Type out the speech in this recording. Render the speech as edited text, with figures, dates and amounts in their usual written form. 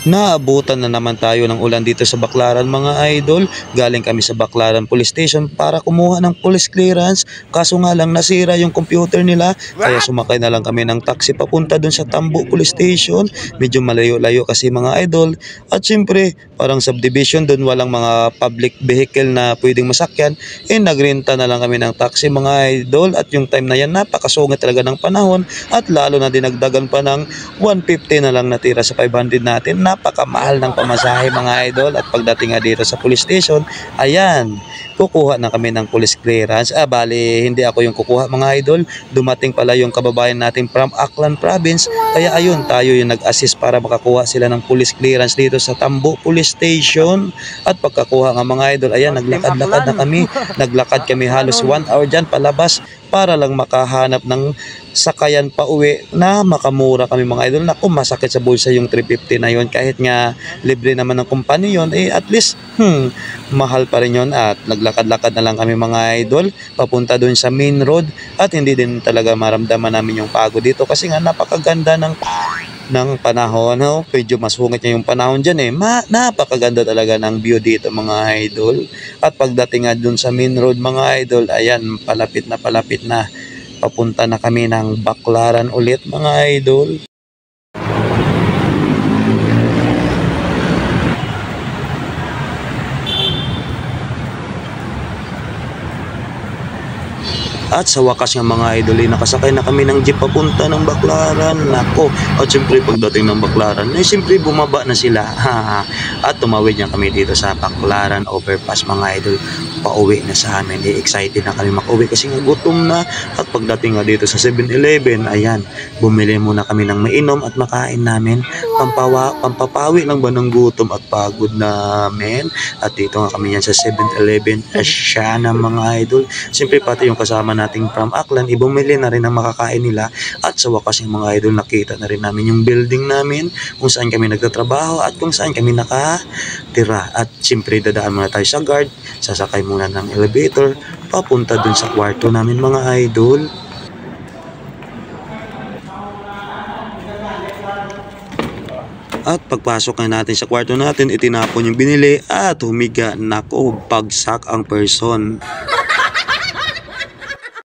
Naabutan na naman tayo ng ulan dito sa Baclaran mga idol. Galing kami sa Baclaran Police Station para kumuha ng police clearance. Kaso nga lang nasira yung computer nila. Kaya sumakay na lang kami ng taxi papunta dun sa Tambo Police Station. Medyo malayo-layo kasi mga idol. At syempre parang subdivision dun, walang mga public vehicle na pwedeng masakyan. Nagrenta na lang kami ng taxi mga idol. At yung time na yan napakasungit talaga ng panahon. At lalo na dinagdagan pa ng 150 na lang natira sa 500 natin. Napakamahal ng pamasahe mga idol. At pagdating nga dito sa police station, ayan, kukuha na kami ng police clearance. Bali, hindi ako yung kukuha mga idol. Dumating pala yung kababayan natin from Aklan Province. Kaya ayun, tayo yung nag-assist para makakuha sila ng police clearance dito sa Tambo Police Station. At pagkakuha nga mga idol, ayan, naglakad-lakad na kami. Naglakad kami halos 1 hour dyan palabas para lang makahanap ng sakayan pa uwi na makamura kami mga idol. Naku, masakit sa bulsa yung 350 na yun. Kahit nga libre naman ng kumpanya yun, at least mahal pa rin yun. At naglakad-lakad na lang kami mga idol papunta dun sa main road. At hindi din talaga maramdaman namin yung pagod dito kasi nga napakaganda ng panahon. Medyo masungit niya yung panahon dyan napakaganda talaga ng view dito mga idol. At pagdating nga dun sa main road mga idol, ayan, palapit na papunta na kami ng Baclaran ulit mga idol. At sa wakas nga mga idol, nakasakay na kami ng jeep papunta ng Baclaran. Nako, at siyempre pagdating ng Baclaran, siyempre bumaba na sila. At tumawid niya kami dito sa Baclaran overpass mga idol. Pauwi na sa amin. Excited na kami makauwi kasi nga gutom na. At pagdating nga dito sa 7-Eleven, ayan, bumili muna kami ng mainom at makain namin. Pampapawi lang ba ng gutom at pagod namin. At dito nga kami yan sa 7-Eleven Asiana mga idol. Siyempre pati yung kasama nating from Aklan, ibumili na rin ang makakain nila. At sa wakas yung mga idol, nakita na rin namin yung building namin kung saan kami nagtatrabaho at kung saan kami nakatira. At siyempre dadaan muna tayo sa guard, sasakay muna ng elevator papunta dun sa kwarto namin mga idol. At pagpasok na natin sa kwarto natin, itinapon yung binili at humiga. Nako, bagsak ang person.